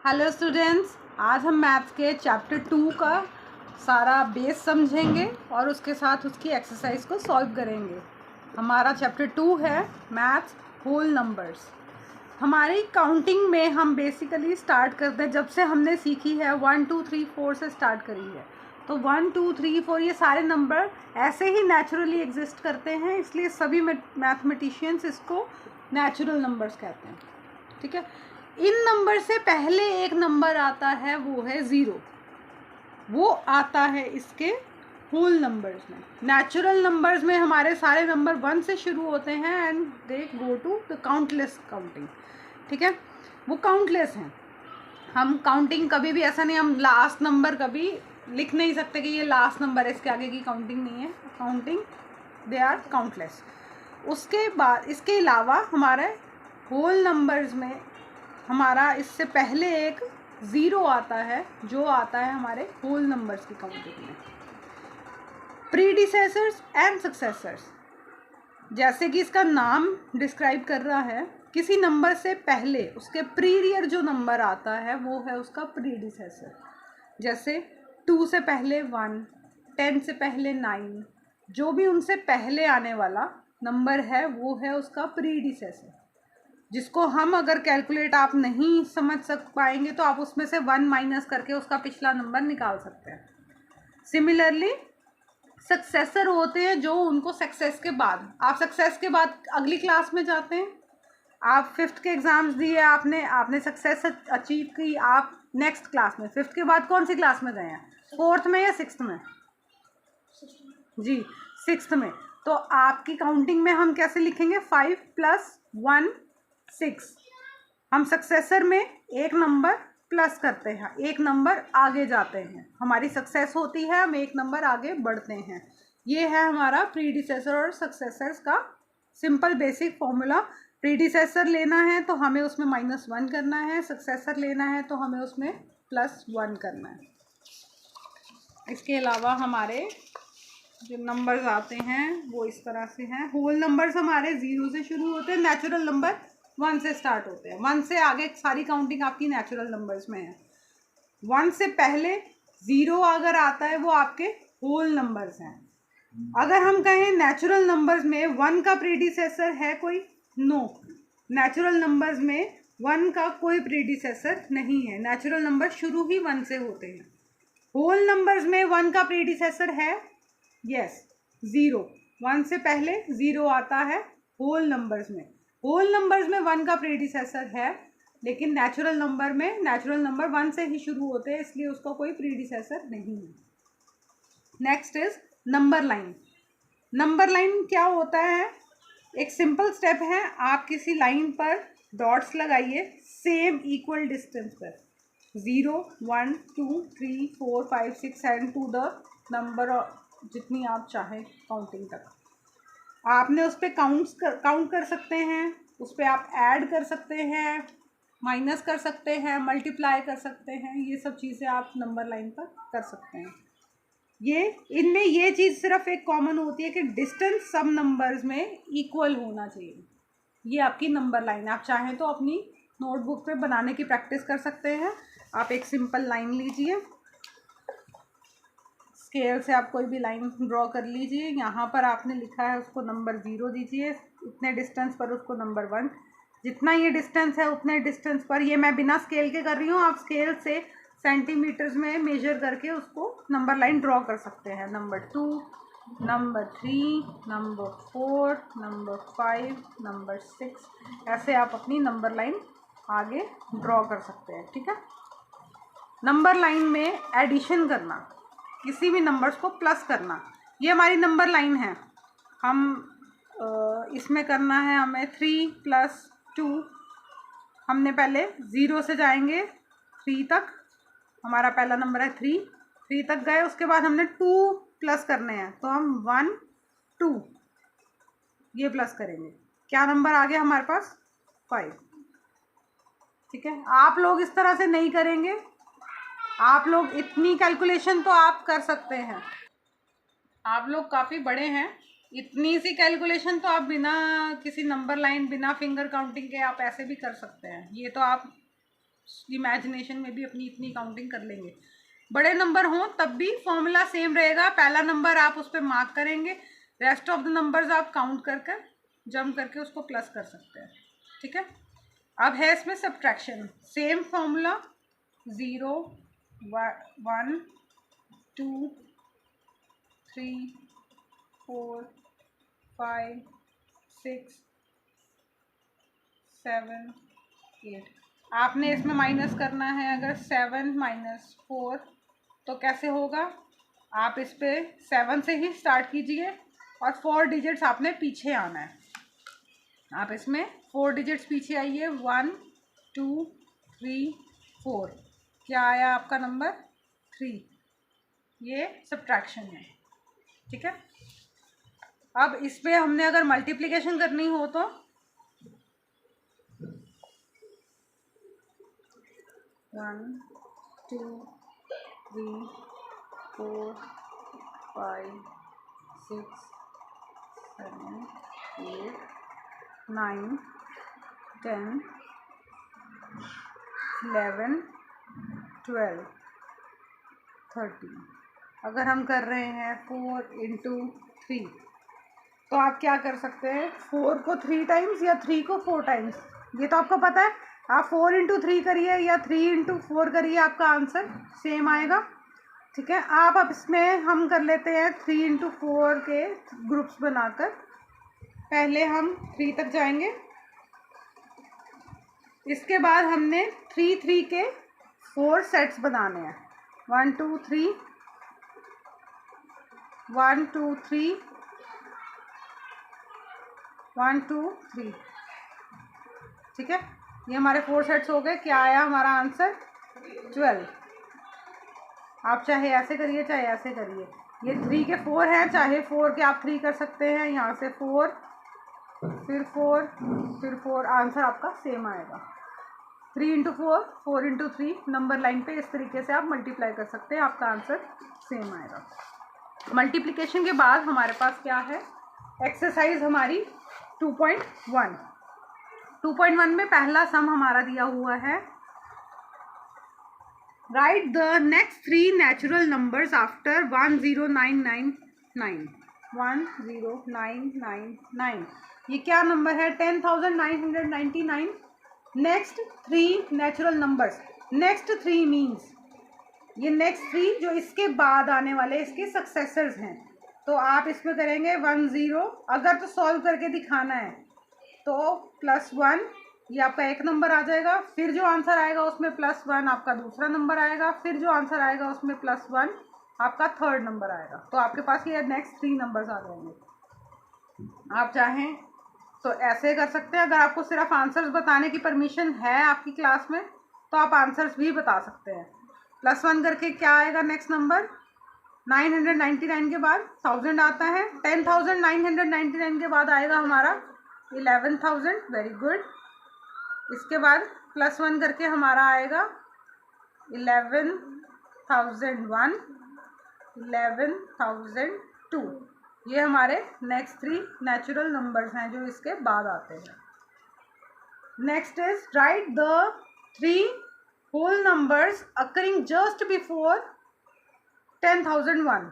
Hello students, आज हम maths के चैप्टर 2 का सारा बेस समझेंगे और उसके साथ उसकी एक्सरसाइज को सॉल्व करेंगे। हमारा चैप्टर 2 है मैथ्स होल नंबर्स। हमारी काउंटिंग में हम बेसिकली स्टार्ट करते हैं, जब से हमने सीखी है 1 2 3 4 से स्टार्ट करी है। तो 1 2 3 4 ये सारे नंबर ऐसे ही नेचुरली एग्जिस्ट करते हैं, इसलिए सभी मैथमेटिशियंस इसको नेचुरल नंबर्स कहते हैं। ठीक है, इन नंबर से पहले एक नंबर आता है, वो है ज़ीरो। वो आता है इसके होल नंबर्स में। नेचुरल नंबर्स में हमारे सारे नंबर 1 से शुरू होते हैं and they go to the countless counting. ठीक है, वो काउंटलेस हैं। हम काउंटिंग कभी भी ऐसा नहीं, हम लास्ट नंबर कभी लिख नहीं सकते कि ये लास्ट नंबर है, इसके आगे की काउंटिंग नहीं है। Counting they are countless. उसके बाद इसके अलावा हमारे होल नंबर्स में हमारा इससे पहले एक ज़ीरो आता है, जो आता है हमारे होल नंबर्स की काउंटिंग में। प्रीडिसेसर्स एंड सक्सेसर्स, जैसे कि इसका नाम डिस्क्राइब कर रहा है, किसी नंबर से पहले उसके प्रीरियर जो नंबर आता है वो है उसका प्रीडिसेसर। जैसे 2 से पहले 1, 10 से पहले 9, जो भी उनसे पहले आने वाला नंबर है वो है उसका प्रीडिसेसर, जिसको हम अगर कैलकुलेट आप नहीं समझ पाएंगे तो आप उसमें से 1 माइनस करके उसका पिछला नंबर निकाल सकते हैं। सिमिलरली सक्सेसर होते हैं जो उनको सक्सेस के बाद, आप सक्सेस के बाद अगली क्लास में जाते हैं, आप 5th के एग्ज़ाम्स दिए, आपने सक्सेस अचीव की, आप नेक्स्ट क्लास में 5th के बाद कौन सी क्लास में गए हैं? 4th में या 6th में? जी 6th में। तो आपकी काउंटिंग में हम कैसे लिखेंगे? 5 + 1 6। हम सक्सेसर में एक नंबर प्लस करते हैं, एक नंबर आगे जाते हैं, हमारी सक्सेस होती है, हम एक नंबर आगे बढ़ते हैं। ये है हमारा प्रीडिसेसर और सक्सेसर्स का सिंपल बेसिक फॉर्मूला। प्रीडिसेसर लेना है तो हमें उसमें -1 करना है, सक्सेसर लेना है तो हमें उसमें +1 करना है। इसके अलावा हमारे जो नंबर्स आते हैं वो इस तरह से हैं। होल नंबर्स हमारे 0 से शुरू होते हैं, नेचुरल नंबर 1 से स्टार्ट होते हैं। 1 से आगे सारी काउंटिंग आपकी नेचुरल नंबर्स में है। 1 से पहले 0 अगर आता है वो आपके होल नंबर्स हैं। अगर हम कहें नेचुरल नंबर्स में 1 का प्रीडिसेसर है कोई? नो, नेचुरल नंबर्स में 1 का कोई प्रीडिसेसर नहीं है। नेचुरल नंबर शुरू ही 1 से होते हैं। होल नंबर्स में 1 का प्रीडिसेसर है, यस, 0। 1 से पहले 0 आता है होल नंबर्स में। होल नंबर्स में 1 का प्रीडिसेसर है, लेकिन नेचुरल नंबर में नेचुरल नंबर 1 से ही शुरू होते हैं, इसलिए उसका कोई प्रीडिसेसर नहीं है। Next is number line. Number line क्या होता है? एक सिंपल स्टेप है, आप किसी लाइन पर डॉट्स लगाइए सेम इक्वल डिस्टेंस पर, 0 1 2 3 4 5 6 7 टू द नंबर जितनी आप चाहें काउंटिंग तक। आपने उस पर काउंट कर सकते हैं, उस पर आप ऐड कर सकते हैं, माइनस कर सकते हैं, मल्टीप्लाई कर सकते हैं, ये सब चीज़ें आप नंबर लाइन पर कर सकते हैं। इनमें ये चीज़ सिर्फ एक कॉमन होती है कि डिस्टेंस सब नंबर्स में इक्वल होना चाहिए। ये आपकी नंबर लाइन, आप चाहें तो अपनी नोटबुक पे बनाने की प्रैक्टिस कर सकते हैं। आप एक सिंपल लाइन लीजिए, स्केल से आप कोई भी लाइन ड्रॉ कर लीजिए। यहाँ पर आपने लिखा है उसको नंबर 0 दीजिए, उतने डिस्टेंस पर उसको नंबर 1, जितना ये डिस्टेंस है उतने डिस्टेंस पर, ये मैं बिना स्केल के कर रही हूँ, आप स्केल से सेंटीमीटर्स में मेजर करके उसको नंबर लाइन ड्रॉ कर सकते हैं। Number 2, number 3, number 4, number 5, number 6, ऐसे आप अपनी नंबर लाइन आगे ड्रॉ कर सकते हैं। ठीक है, नंबर लाइन में एडिशन करना, किसी भी नंबर्स को प्लस करना, ये हमारी नंबर लाइन है। हम इसमें करना है हमें 3 + 2, हमने पहले 0 से जाएंगे 3 तक, हमारा पहला नंबर है 3 तक गए, उसके बाद हमने 2 प्लस करने हैं, तो हम 1 2 ये प्लस करेंगे, क्या नंबर आ गया हमारे पास? 5। ठीक है, आप लोग इस तरह से नहीं करेंगे, आप लोग इतनी कैलकुलेशन तो आप कर सकते हैं, आप लोग काफ़ी बड़े हैं, इतनी सी कैलकुलेशन तो आप बिना किसी नंबर लाइन, बिना फिंगर काउंटिंग के आप ऐसे भी कर सकते हैं। ये तो आप इमेजिनेशन में भी अपनी इतनी काउंटिंग कर लेंगे। बड़े नंबर हों तब भी फॉर्मूला सेम रहेगा, पहला नंबर आप उस पर मार्क करेंगे, रेस्ट ऑफ द नंबर्स आप काउंट करके जम करके उसको प्लस कर सकते हैं। ठीक है, अब है इसमें सब्ट्रैक्शन, सेम फॉर्मूला 0 1 2 3 4 5 6 7 8। आपने इसमें माइनस करना है, अगर 7 - 4 तो कैसे होगा, आप इस पे 7 से ही स्टार्ट कीजिए और 4 डिजिट्स आपने पीछे आना है। आप इसमें 4 डिजिट्स पीछे आइए, 1 2 3 4। क्या आया आपका नंबर 3। ये सब्ट्रैक्शन है। ठीक है, अब इस पे हमने अगर मल्टीप्लिकेशन करनी हो तो 1 2 3 4 5 6 7 8 9 10 11 12 13। अगर हम कर रहे हैं 4 × 3 तो आप क्या कर सकते हैं, 4 को 3 टाइम्स या 3 को 4 टाइम्स, ये तो आपको पता है। आप 4 × 3 करिए या 3 × 4 करिए, आपका आंसर सेम आएगा। ठीक है, आप अब इसमें हम कर लेते हैं 3 × 4 के ग्रुप्स बनाकर। पहले हम 3 तक जाएंगे, इसके बाद हमने 3 3 के 4 सेट्स बनाने हैं। 1 2 3 1 2 3 1 2 3। ठीक है, ये हमारे 4 सेट्स हो गए। क्या आया हमारा आंसर 12। आप चाहे ऐसे करिए चाहे ऐसे करिए, ये 3 के 4 हैं, चाहे 4 के आप 3 कर सकते हैं। यहाँ से 4 फिर 4 फिर 4, आंसर आपका सेम आएगा। 3 × 4 4 × 3 नंबर लाइन पे इस तरीके से आप मल्टीप्लाई कर सकते हैं, आपका आंसर सेम आएगा। मल्टीप्लिकेशन के बाद हमारे पास क्या है, एक्सरसाइज हमारी 2.1। 2.1 में पहला सम हमारा दिया हुआ है, right the next 3 natural numbers after 10999। 10999, ये क्या नंबर है, 10,999। Next 3 natural numbers, next 3 means ये नेक्स्ट 3 जो इसके बाद आने वाले इसके सक्सेसर्स हैं। तो आप इसमें करेंगे 10, अगर तो सॉल्व करके दिखाना है तो +1, ये आपका एक नंबर आ जाएगा। फिर जो आंसर आएगा उसमें +1 आपका दूसरा नंबर आएगा। फिर जो आंसर आएगा उसमें +1 आपका थर्ड नंबर आएगा। तो आपके पास ये नेक्स्ट 3 नंबर्स आ जाएंगे। आप चाहें तो ऐसे कर सकते हैं। अगर आपको सिर्फ आंसर्स बताने की परमिशन है आपकी क्लास में तो आप आंसर्स भी बता सकते हैं। +1 करके क्या आएगा नेक्स्ट नंबर, 999 के बाद 1000 आता है। 10,999 के बाद आएगा हमारा 11,000, वेरी गुड। इसके बाद +1 करके हमारा आएगा 11,001, 11,002। ये हमारे नेक्स्ट 3 नेचुरल नंबर्स हैं जो इसके बाद आते हैं। Next is right the 3 whole numbers occurring just before 10,001।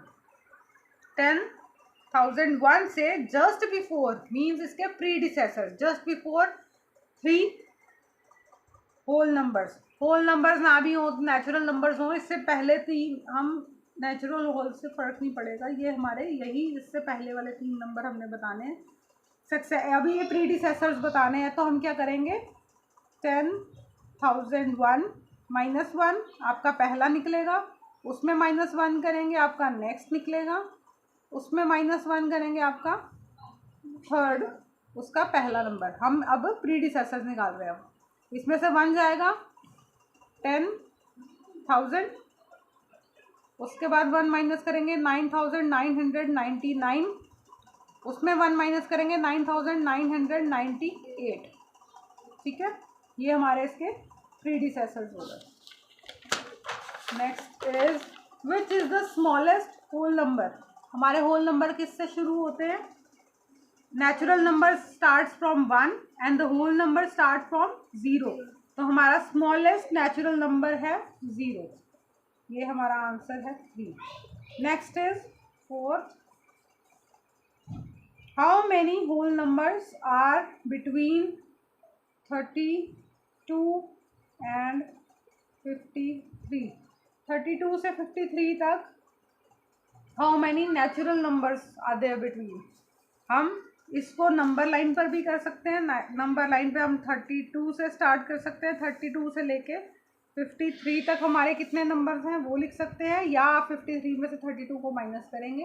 10,001 से जस्ट बिफोर मीन्स इसके predecessor, just before 3 whole numbers. Whole numbers ना भी हो, नेचुरल नंबर्स हो, इससे पहले 3 हम नेचुरल होल से फ़र्क नहीं पड़ेगा, ये हमारे यही इससे पहले वाले 3 नंबर हमने बताने हैं। अभी ये प्रीडिसेसर्स बताने हैं तो हम क्या करेंगे, 10,001 -1 आपका पहला निकलेगा, उसमें -1 करेंगे आपका नेक्स्ट निकलेगा, उसमें -1 करेंगे आपका थर्ड, उसका पहला नंबर। हम अब प्रीडिसेसर्स निकाल रहे हैं। इसमें से 1 जाएगा 10,000, उसके बाद 1 माइनस करेंगे 9,999, उसमें 1 माइनस करेंगे 9,998। ठीक है, ये हमारे इसके प्रीडिसेसर्स हो गए। Next is which is the smallest whole number. हमारे होल नंबर किससे शुरू होते हैं, natural number starts from 1 and the whole number start from 0। तो हमारा स्मॉलेस्ट नेचुरल नंबर है 0। ये हमारा आंसर है 3। Next is 4th, how many whole numbers are between 32 and 53? 32 से 53 तक how many natural numbers are there between. हम इसको नंबर लाइन पर भी कर सकते हैं। नंबर लाइन पे हम 32 से स्टार्ट कर सकते हैं, 32 से लेके 53 तक हमारे कितने नंबर्स हैं वो लिख सकते हैं, या आप 53 में से 32 को माइनस करेंगे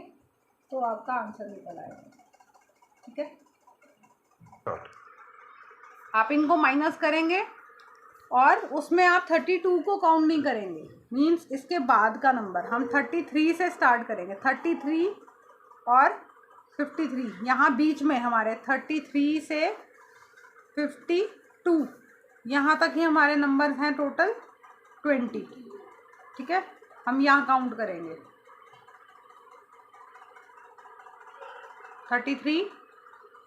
तो आपका आंसर निकल आएगा। ठीक है, आप इनको माइनस करेंगे और उसमें आप 32 को काउंट नहीं करेंगे, मीन्स इसके बाद का नंबर हम 33 से स्टार्ट करेंगे। 33 और 53 यहाँ बीच में हमारे 33 से 52 यहाँ तक ही हमारे नंबर हैं टोटल 20। ठीक है, हम यहाँ काउंट करेंगे 33,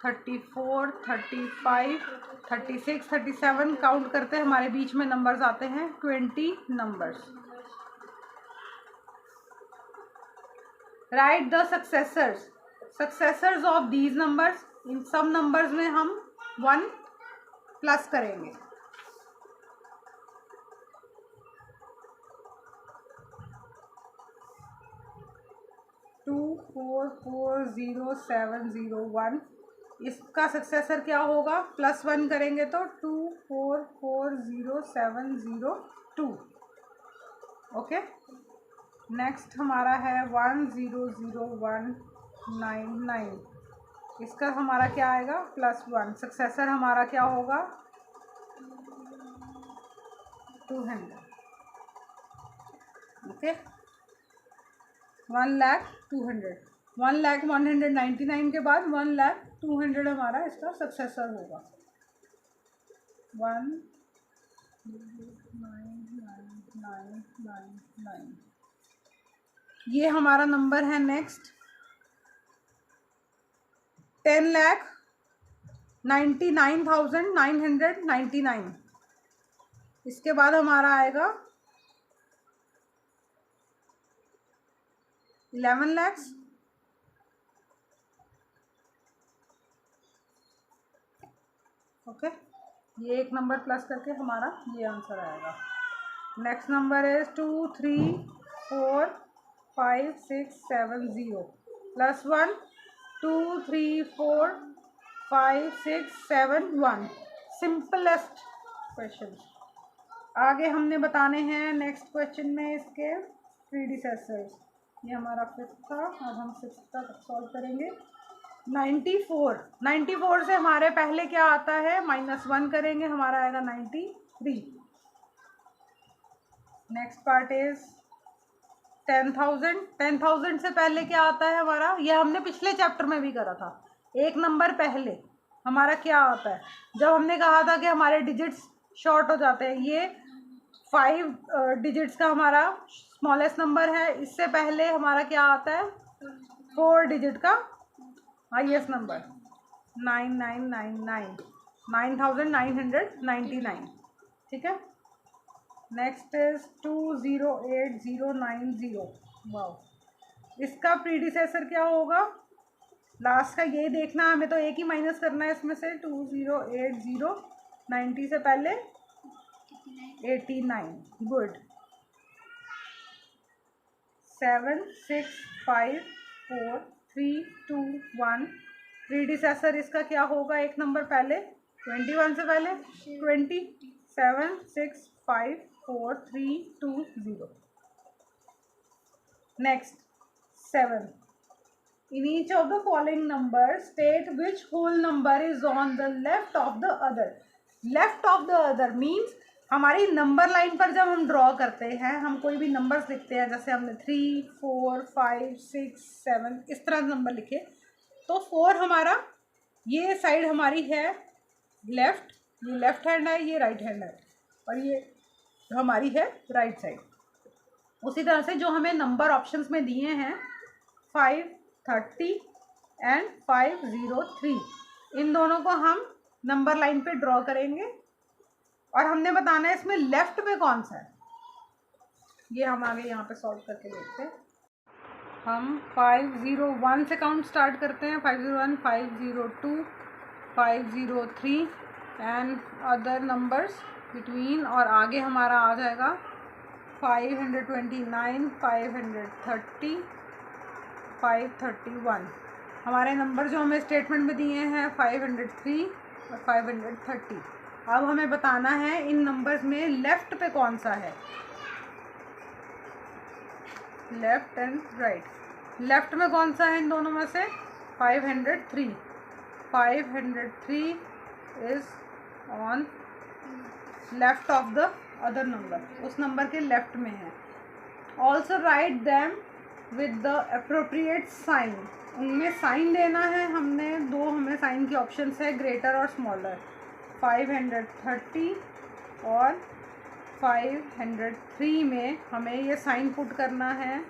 34, 35, 36, 37 काउंट करते हैं, हमारे बीच में नंबर्स आते हैं 20 numbers. Write the successors of these numbers. इन सब नंबर्स में हम 1 प्लस करेंगे। टू 4 4 0 7 0 1, इसका सक्सेसर क्या होगा? +1 करेंगे तो 2 4 4 0 7 0 2। ओके, नेक्स्ट हमारा है 1 0 0 1 9 9, इसका हमारा क्या आएगा? +1। सक्सेसर हमारा क्या होगा? 200। ओके, 1,00,200, 1,00,199 के बाद 1,00,200 हमारा इसका सक्सेसर होगा। 1 9 9 9 9 9, ये हमारा नंबर है। नेक्स्ट 10,99,999, इसके बाद हमारा आएगा 11 lakhs। ओके, ये एक नंबर प्लस करके हमारा ये आंसर आएगा। नेक्स्ट नंबर है 2 3 4 5 6 7 0 +1 2 3 4 5 6 7 1। सिंपलेस्ट क्वेश्चन आगे हमने बताने हैं नेक्स्ट क्वेश्चन में इसके प्रीडिसेसर्स। ये हमारा 5th था, अब हम 6th तक सॉल्व करेंगे। 94 से हमारे पहले क्या आता है? -1 करेंगे, हमारा आएगा 93। नेक्स्ट पार्ट इज 10,000 से पहले क्या आता है हमारा? ये हमने पिछले चैप्टर में भी करा था। एक नंबर पहले हमारा क्या आता है? जब हमने कहा था कि हमारे डिजिट्स शॉर्ट हो जाते हैं, ये 5 डिजिट्स का हमारा स्मॉलेस्ट नंबर है। इससे पहले हमारा क्या आता है? 4 डिजिट का हाईएस्ट नंबर 9999, 9,999। ठीक है, नेक्स्ट इज 208090। वाओ, इसका प्रीडिसेसर क्या होगा? लास्ट का ये देखना, हमें तो एक ही माइनस करना है इसमें से। 2080 90 से पहले 89। गुड। 7 6 5 4 3 2 1, प्रीडिसेसर इसका क्या होगा? एक नंबर पहले 21 से पहले 20। 7 6 5 4 3 2 0। Next 7, in each of the following numbers state which whole number is on the left of the other। Left of the other means हमारी नंबर लाइन पर जब हम ड्रॉ करते हैं, हम कोई भी नंबर्स लिखते हैं, जैसे हमने 3 4 5 6 7 इस तरह नंबर लिखे, तो 4 हमारा ये साइड हमारी है लेफ्ट, ये लेफ्ट हैंड है, ये राइट हैंड है, और ये हमारी है राइट साइड। उसी तरह से जो हमें नंबर ऑप्शंस में दिए हैं 5 30 एंड 5 0 3, इन दोनों को हम नंबर लाइन पे ड्रॉ करेंगे और हमने बताना है इसमें लेफ्ट में कौन सा है। ये हम आगे यहाँ पे सॉल्व करके देखते हैं। हम 501 से काउंट स्टार्ट करते हैं। 501, 502, 503 एंड अदर नंबर्स बिटवीन, और आगे हमारा आ जाएगा 529, 530, 531। हमारे नंबर जो हमें स्टेटमेंट में दिए हैं 503 और 530। अब हमें बताना है इन नंबर्स में लेफ़्ट पे कौन सा है, लेफ़्ट एंड राइट। लेफ़्ट में कौन सा है इन दोनों में से? 503। 503 is on left of the other number, उस नंबर के लेफ्ट में है। Also write them with the appropriate sign, उनमें साइन देना है हमने। दो हमें साइन की ऑप्शंस है, ग्रेटर और स्मॉलर। 530 और 503 में हमें ये साइन पुट करना है,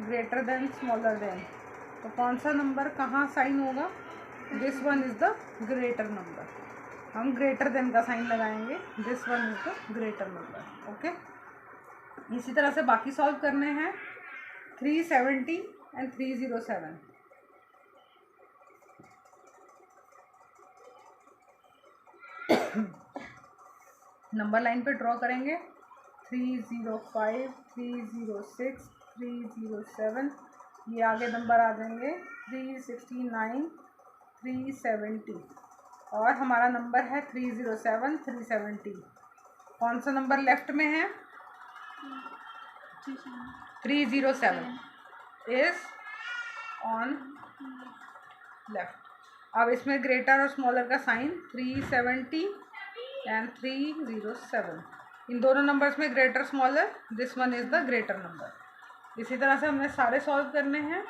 ग्रेटर देन स्मॉलर देन। तो कौन सा नंबर कहाँ साइन होगा? This one is the greater number, हम ग्रेटर देन का साइन लगाएंगे। This one is the greater number. Okay, इसी तरह से बाकी सॉल्व करने हैं। 370 एंड 307। नंबर लाइन पे ड्रॉ करेंगे। 305, 306, 307, ये आगे नंबर आ जाएंगे 369, 370, और हमारा नंबर है 307, 370। कौन सा नंबर लेफ्ट में है? 307 इज ऑन लेफ्ट। अब इसमें ग्रेटर और स्मॉलर का साइन 370 एंड 307, इन दोनों नंबर्स में greater smaller, this one is the greater number. इसी तरह से हमने सारे सॉल्व करने हैं,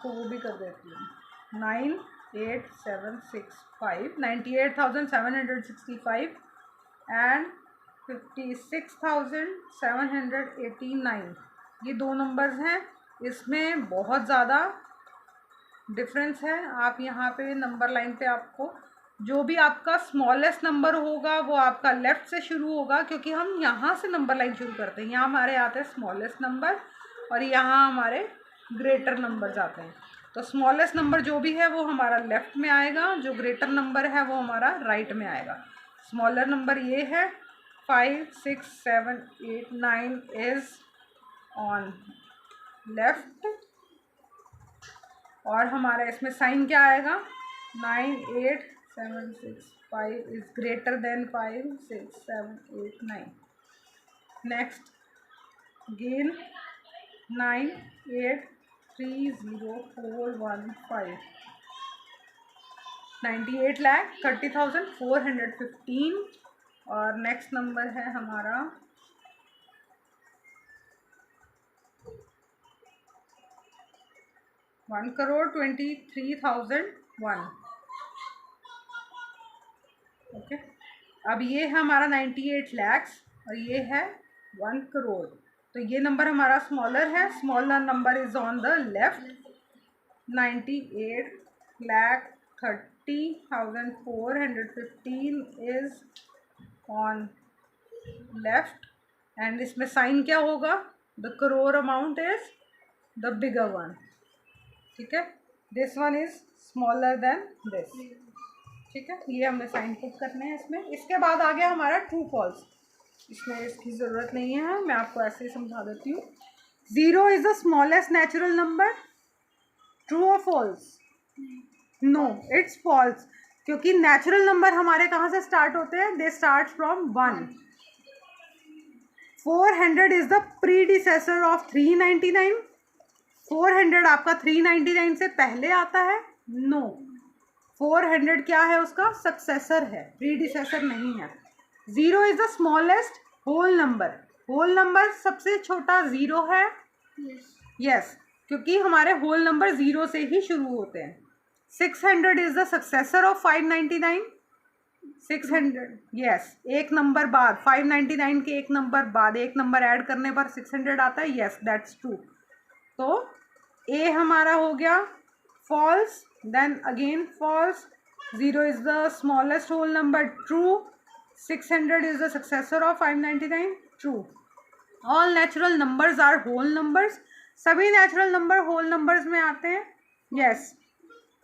तो वो भी कर देती हूँ। 98,765, 98,765 एंड 56,789, ये दो नंबर्स हैं। इसमें बहुत ज़्यादा डिफरेंस है। आप यहाँ पे नंबर लाइन पे आपको जो भी आपका स्मॉलेस्ट नंबर होगा वो आपका लेफ़्ट से शुरू होगा, क्योंकि हम यहाँ से नंबर लाइन शुरू करते हैं। यहाँ हमारे आते हैं स्मॉलेस्ट नंबर और यहाँ हमारे ग्रेटर नंबर जाते हैं। तो स्मॉलेस्ट नंबर जो भी है वो हमारा लेफ़्ट में आएगा, जो ग्रेटर नंबर है वो हमारा राइट में आएगा। स्मॉलर नंबर ये है 5, 6, 7, 8, 9 इज़ ऑन लेफ्ट, और हमारा इसमें साइन क्या आएगा? 98,765 is greater than 5, 6, 7, 8, 9। Next gain 98,30,415, 98,30,415, और नेक्स्ट नंबर है हमारा 1,23,001। ओके, अब ये है हमारा 98 lakhs और ये है 1 करोड़। तो ये नंबर हमारा स्मॉलर है, smaller number is on the left. 98,30,415 is on left, and इसमें साइन क्या होगा? The crore amount is the bigger one. ठीक है, this one is smaller than this. ठीक है, ये हमने साइन पुट करने हैं इसमें। इसके बाद आ गया हमारा ट्रू फॉल्स, इसमें इसकी ज़रूरत नहीं है, मैं आपको ऐसे ही समझा देती हूँ। 0 is the smallest natural number, true और फॉल्स? नो, इट्स फॉल्स, क्योंकि नेचुरल नंबर हमारे कहाँ से स्टार्ट होते हैं? They start from 1। 400 is the predecessor of 399। 400 आपका 399 से पहले आता है? नो, 400 क्या है? उसका सक्सेसर है, प्रीडिसेसर नहीं है। 0 is the smallest whole number, whole number सबसे छोटा 0 है। यस, क्योंकि हमारे होल नंबर 0 से ही शुरू होते हैं। 600 is the successor of 599। 600, yes, एक नंबर बाद, 599 के एक नंबर बाद एक नंबर ऐड करने पर 600 आता है। Yes, that's true. तो ए हमारा हो गया false, then again false. 0 is the smallest whole number, true. 600 is the successor of 599? True. All natural numbers are whole numbers. सभी नेचुरल नंबर होल नंबर्स में आते हैं. यस,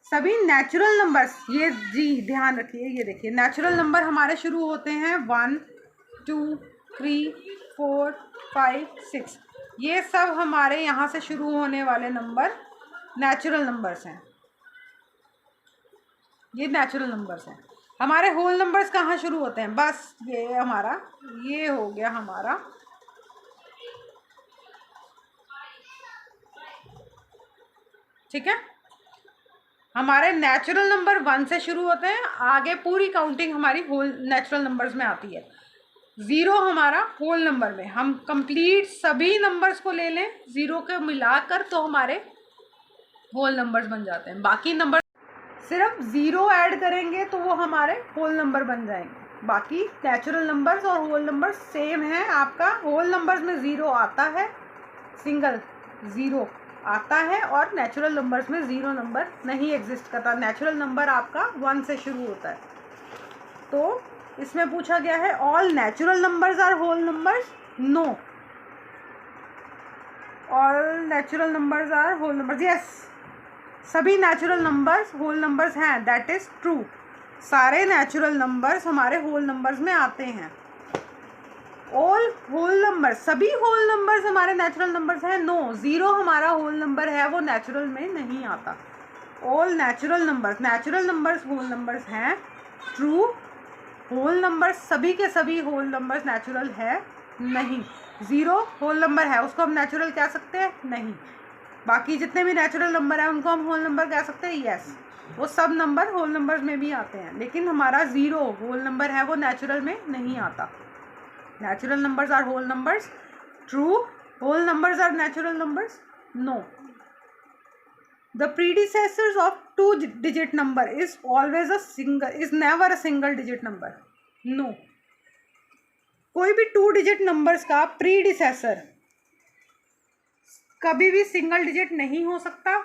सभी नेचुरल नंबर्स, ये जी ध्यान रखिए, ये देखिए नेचुरल नंबर हमारे शुरू होते हैं 1 2 3 4 5 6. ये सब हमारे यहाँ से शुरू होने वाले नंबर नेचुरल नंबर्स हैं. ये नेचुरल नंबर्स हैं. हमारे होल नंबर्स कहाँ शुरू होते हैं? बस ये हमारा, ये हो गया हमारा ठीक है. हमारे नेचुरल नंबर 1 से शुरू होते हैं, आगे पूरी काउंटिंग हमारी होल नेचुरल नंबर्स में आती है. 0 हमारा होल नंबर में, हम कंप्लीट सभी नंबर्स को ले लें 0 के मिलाकर तो हमारे होल नंबर्स बन जाते हैं. बाकी नंबर सिर्फ 0 ऐड करेंगे तो वो हमारे होल नंबर बन जाएंगे. बाकी नेचुरल नंबर्स और होल नंबर्स सेम है. आपका होल नंबर्स में 0 आता है, सिंगल 0 आता है, और नेचुरल नंबर्स में 0 नंबर नहीं एग्जिस्ट करता. नेचुरल नंबर आपका 1 से शुरू होता है. तो इसमें पूछा गया है all natural numbers are whole numbers? No. All natural numbers are whole numbers? Yes, सभी नेचुरल नंबर्स होल नंबर्स हैं. That is true. सारे नेचुरल नंबर्स हमारे होल नंबर्स में आते हैं. ऑल होल नंबर, सभी होल नंबर्स हमारे नेचुरल नंबर्स हैं? नो. 0 हमारा होल नंबर है, वो नेचुरल में नहीं आता. All natural numbers whole numbers हैं. ट्रू. होल नंबर्स, सभी के सभी होल नंबर्स नेचुरल है नहीं. 0 होल नंबर है, उसको हम नेचुरल कह सकते हैं? नहीं. बाकी जितने भी नेचुरल नंबर हैं उनको हम होल नंबर कह सकते हैं? यस. वो सब नंबर होल नंबर्स में भी आते हैं, लेकिन हमारा 0 होल नंबर है, वो नेचुरल में नहीं आता. Natural numbers are whole numbers. True. Whole numbers are natural numbers? No. The predecessors of 2-digit number is always is never a single digit number. No. कोई भी 2-digit नंबर्स का predecessor कभी भी सिंगल डिजिट नहीं हो सकता.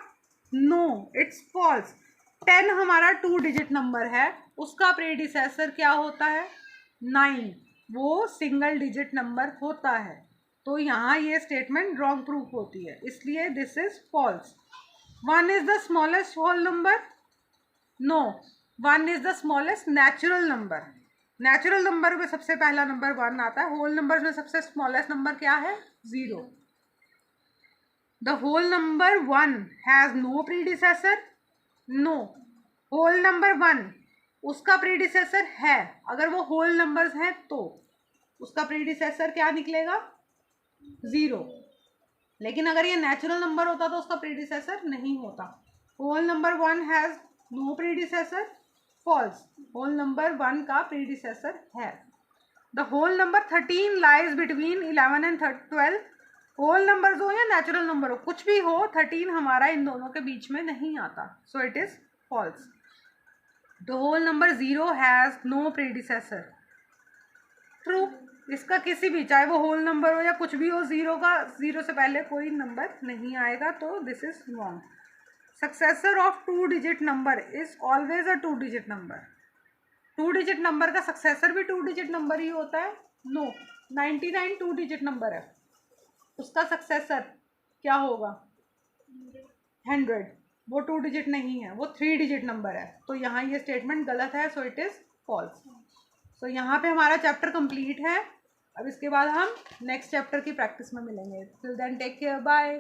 No, it's false. 10 हमारा 2-digit number है, उसका प्रीडिसेसर क्या होता है? 9. वो सिंगल डिजिट नंबर होता है. तो यहाँ ये स्टेटमेंट रॉन्ग प्रूफ होती है, इसलिए this is false. 1 is the smallest whole number? No. 1 is the smallest natural number. Natural number में सबसे पहला नंबर 1 आता है. होल नंबर में सबसे स्मॉलेस्ट नंबर क्या है? 0. The whole number 1 has no predecessor? No. whole number 1 उसका predecessor है. अगर वो whole numbers हैं तो उसका predecessor क्या निकलेगा? 0. लेकिन अगर ये natural number होता तो उसका predecessor नहीं होता. whole number 1 has no predecessor? False. whole number 1 का predecessor है. The whole number 13 lies between 11 and 12. Whole numbers हो या नेचुरल नंबर हो, कुछ भी हो, 13 हमारा इन दोनों के बीच में नहीं आता. So it is false. The whole number 0 has no predecessor. True. इसका किसी भी, चाहे वो होल नंबर हो या कुछ भी हो, 0 से पहले कोई नंबर नहीं आएगा. तो this is wrong. Successor of 2-digit number is always a 2-digit number. 2-digit number का सक्सेसर भी 2-digit नंबर ही होता है? नो. 99 2-digit नंबर है, उसका सक्सेसर क्या होगा? 100. वो 2-digit नहीं है, वो 3-digit नंबर है. तो यहाँ ये स्टेटमेंट गलत है. So it is false. So यहाँ पे हमारा चैप्टर कंप्लीट है. अब इसके बाद हम नेक्स्ट चैप्टर की प्रैक्टिस में मिलेंगे. Till then take care. Bye.